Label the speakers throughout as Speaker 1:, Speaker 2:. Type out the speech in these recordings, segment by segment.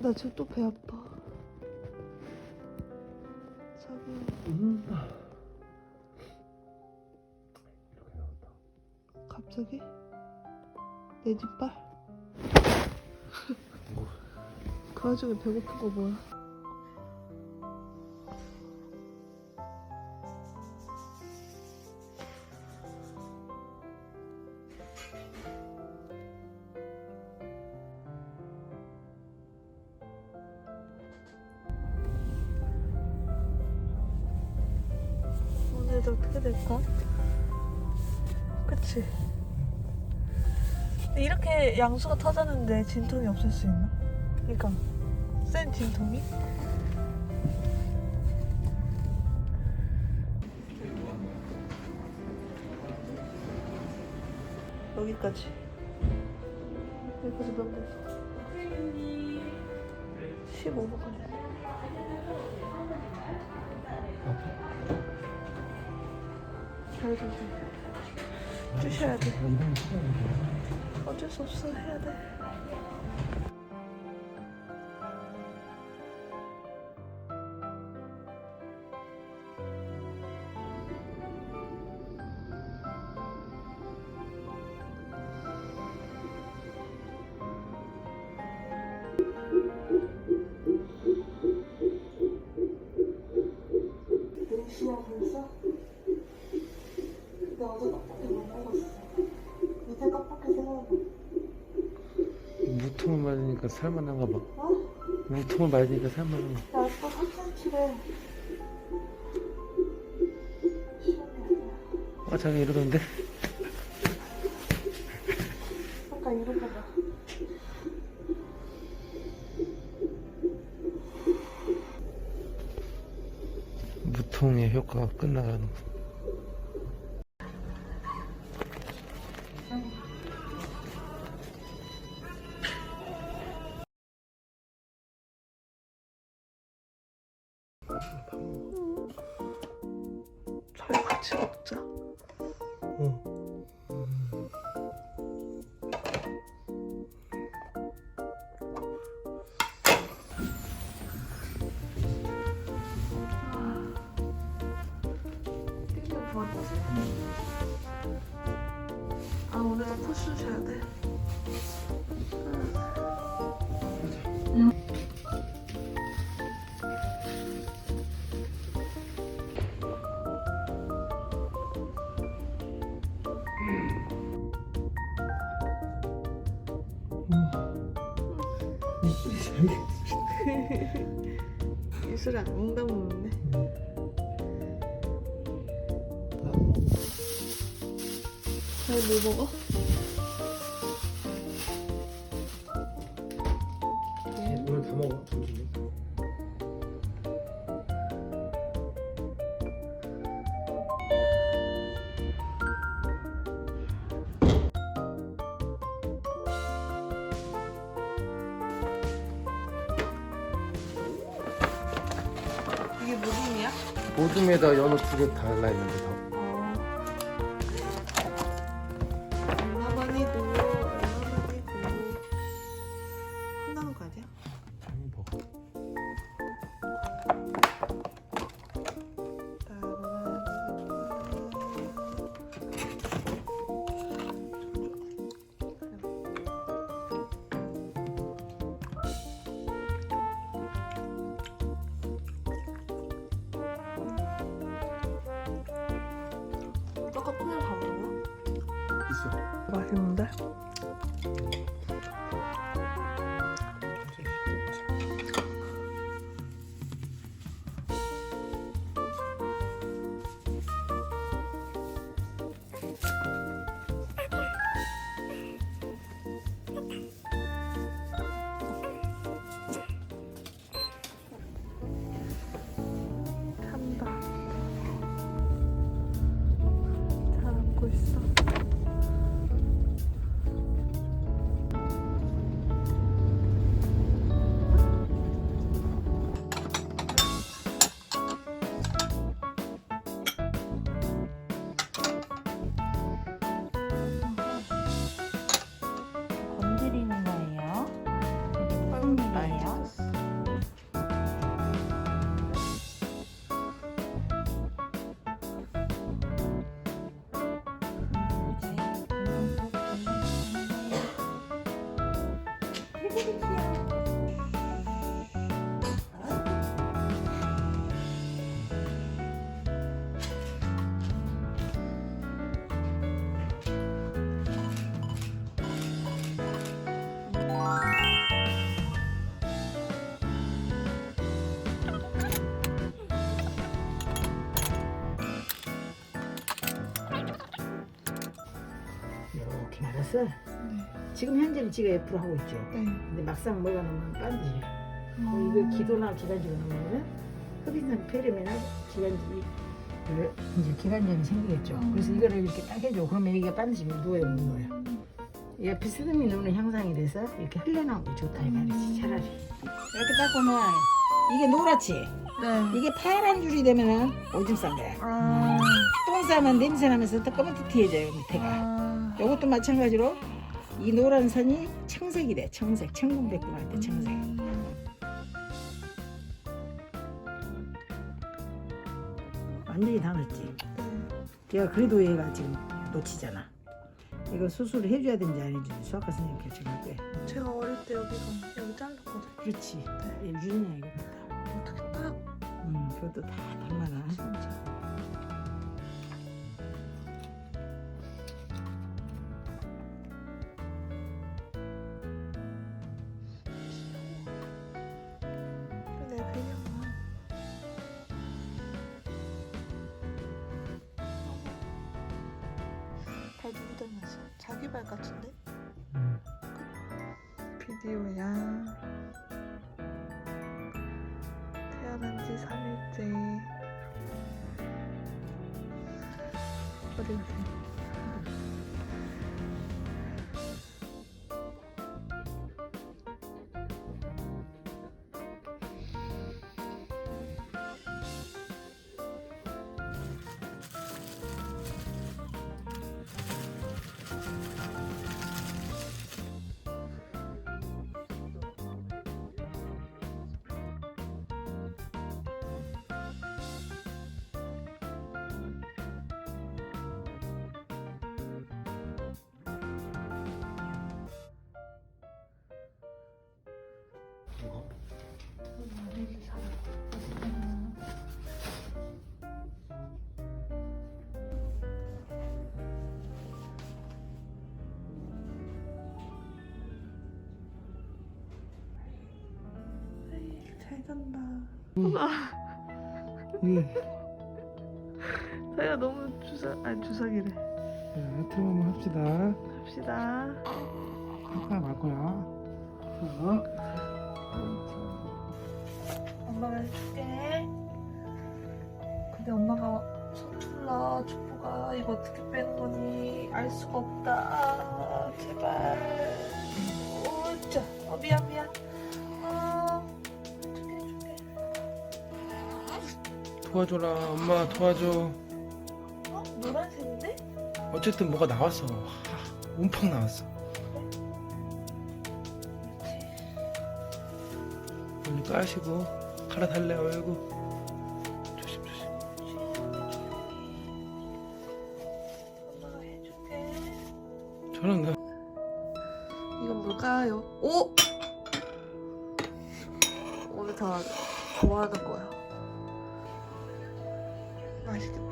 Speaker 1: 나 지금 또 배 아파. 자기.
Speaker 2: 이렇게 나온다.
Speaker 1: 갑자기? 내 뒷발? 그 와중에 배고픈 거 뭐야? 오늘도 어떻게 될까? 그치? 이렇게 양수가 터졌는데 진통이 없을 수 있나? 그러니까 센 진통이? 여기까지. 여기까지 몇 분? 15분 걸렸네. 잘 주셔야 돼. 어쩔 수 없어. 해야 돼. 몇 시야 벌써? 나 어제 깜빡이 못 먹었어. 이제 깜빡이 생각나.
Speaker 2: 무통을 맞으니까 살만한가 봐.
Speaker 1: 어?
Speaker 2: 무통을 맞으니까 살만한가 봐.
Speaker 1: 나 아빠 3cm래.
Speaker 2: 아, 자기 이러던데?
Speaker 1: 아까 이러고 봐.
Speaker 2: 무통의 효과가 끝나가는 거.
Speaker 1: 저희 같이 먹자. 아, 오늘도 포슈 셔야 돼. 이슬이 안 담았네. 아니, 뭐 먹어?
Speaker 2: 오늘 다 먹어, 점심에.
Speaker 1: 이게 무등이야?
Speaker 2: 모둠에다 연어 2개 달라했는데 더.
Speaker 1: 얼마만이도 혼나는 거 아니야?
Speaker 2: 자기 먹어.
Speaker 1: 아까 그냥 다 먹어?
Speaker 2: 있어.
Speaker 1: 맛있는데? 참다. 잘 안고 있어.
Speaker 3: 이렇게 말았어.
Speaker 1: 네.
Speaker 3: 지금 현재는 지가 옆으로 하고 있죠.
Speaker 1: 네.
Speaker 3: 근데 막상 뭐가 넣으면 반드시.
Speaker 1: 음.
Speaker 3: 이거 기도나 기관지가 넣으면은 흡인선 폐렴이나 기관지 이제 기관지염이 생기겠죠. 그래서 이거를 이렇게 딱 해줘. 그러면 이게 반드시 누워요, 누워요. 이게 비스듬히 누는 형상이 돼서 이렇게 흘려나오기 좋다 이 말이지. 차라리 이렇게 딱 보면 이게 노랗지.
Speaker 1: 네.
Speaker 3: 이게 파란 줄이 되면은 오줌 싼 거야.
Speaker 1: 아.
Speaker 3: 똥 싸면 냄새 나면서 더 검은티해져요 밑에가.
Speaker 1: 아.
Speaker 3: 이것도 마찬가지로 이 노란 선이 청색이 돼. 청색. 청금백금 할 때 청색. 완전히 다 넣었지. 얘가 그래도 얘가 지금 놓치잖아. 이거 수술을 해줘야 되는지 안 해주는지 수학과 선생님 결정할 거야.
Speaker 1: 제가 어릴 때 여기 잘랐거든.
Speaker 3: 그렇지.
Speaker 1: 네.
Speaker 3: 얘 유진이야 이거.
Speaker 1: 어떻게 딱
Speaker 3: 그것도 다 닮아나.
Speaker 1: 진짜. 내 배경은 발 누구 닮았어? 자기 발 같은데? 비디오야. 태어난 지 3일째. 어디 가세요? 잘 잔다. 자기가 너무 주사기래.
Speaker 2: 하트 한번 합시다.
Speaker 1: 합시다.
Speaker 2: 할 거야 말 거야?
Speaker 1: 엄마가 해줄게. 근데 엄마가 서툴러. 축구가 이거 어떻게 빼는 거니? 알 수가 없다. 제발. 오짜. 미안. 해줄게.
Speaker 2: 도와줘라 엄마 도와줘.
Speaker 1: 노란색인데?
Speaker 2: 어쨌든 뭐가 나왔어. 움팍 나왔어. 눈 까시고 갈아달래 얼굴. 조심.
Speaker 1: 엄마가 해줄게.
Speaker 2: 저런 거.
Speaker 1: 이건 뭘까요? 오! 오늘 다 좋아하는 거야. 맛있겠다.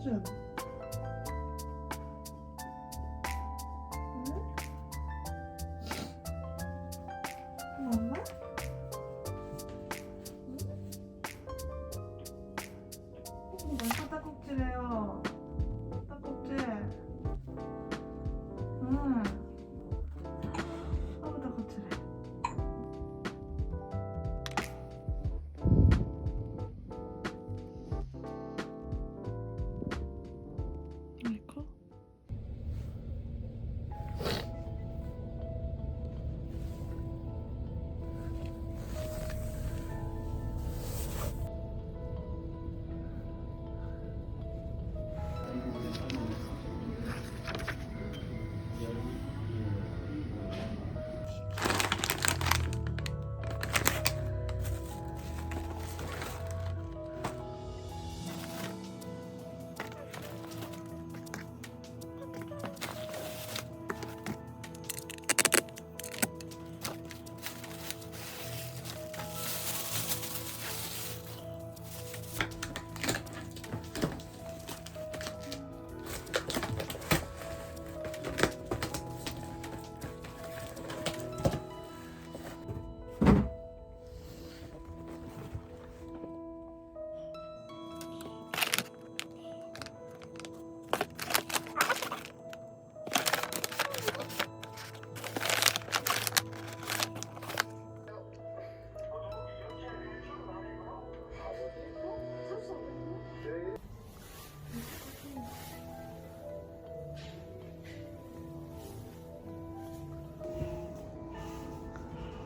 Speaker 1: 서준. 응? 엄마? 응? 나 딱꼭지래요. 딱꼭지. 응. 아우 딱꼭지래. 아이고.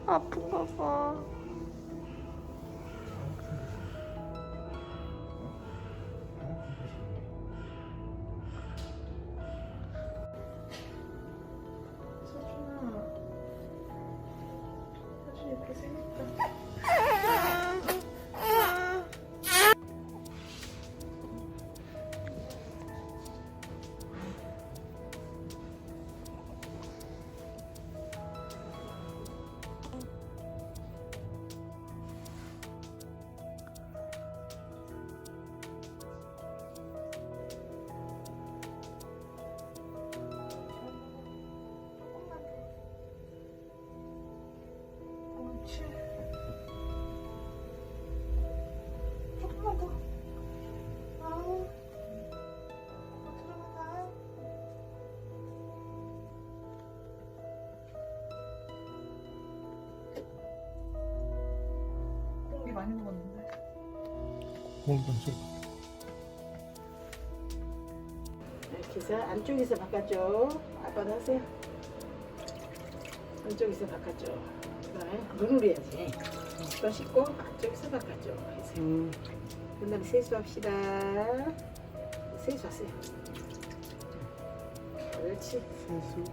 Speaker 1: 아픈가 봐. 서준아. 서준 이렇게 생겼다. 옳지. 조금만 더. 아우. 들어가다. 공기 많이 먹었는데.
Speaker 2: 공기반쪽.
Speaker 3: 이렇게 해서 안쪽에서 바깥쪽. 아빠도 하세요. 안쪽에서 바깥쪽. 그다음에 눈으로 해야지. 또 씻고 안쪽에서 바깥쪽 해서. 그다음에 세수합시다. 세수하세요. 그렇지.
Speaker 2: 세수.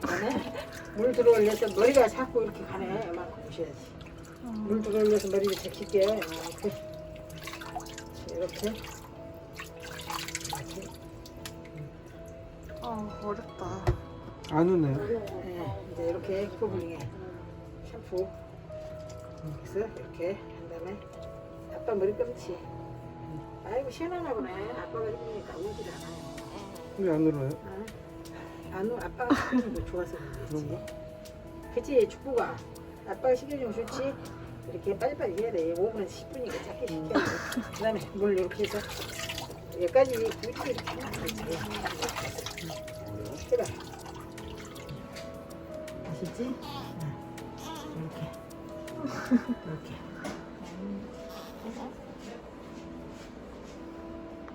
Speaker 3: 그다음에 물 들어올려서 머리가 자꾸 이렇게 가네. 이만큼 보셔야지. 물 들어올려서 머리를 적실게. 이렇게. 이렇게.
Speaker 1: 아 어렵다.
Speaker 2: 안 우네.
Speaker 3: 네, 이제 이렇게 구분해. 샴푸. 그래서 이렇게 한 다음에 아빠 머리 감지. 아이고 시원하나 보네. 아빠가 해주니까 울질 않아요.
Speaker 2: 왜 안 울어요?
Speaker 3: 안 울. 아빠가 시켜준 거 좋아서
Speaker 2: 그런가?
Speaker 3: 그치 축구가. 아빠가 시켜주면 좋지. 이렇게 빨리빨리 해야 돼. 5분에서 10분이니까 작게 시켜야 돼. 그 다음에 물 이렇게 해서 여기까지 이렇게 하면 되지. 해봐. 아시지? 이렇게. 이렇게.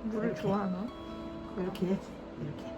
Speaker 1: 물을 좋아하나?
Speaker 3: 이렇게. 이렇게.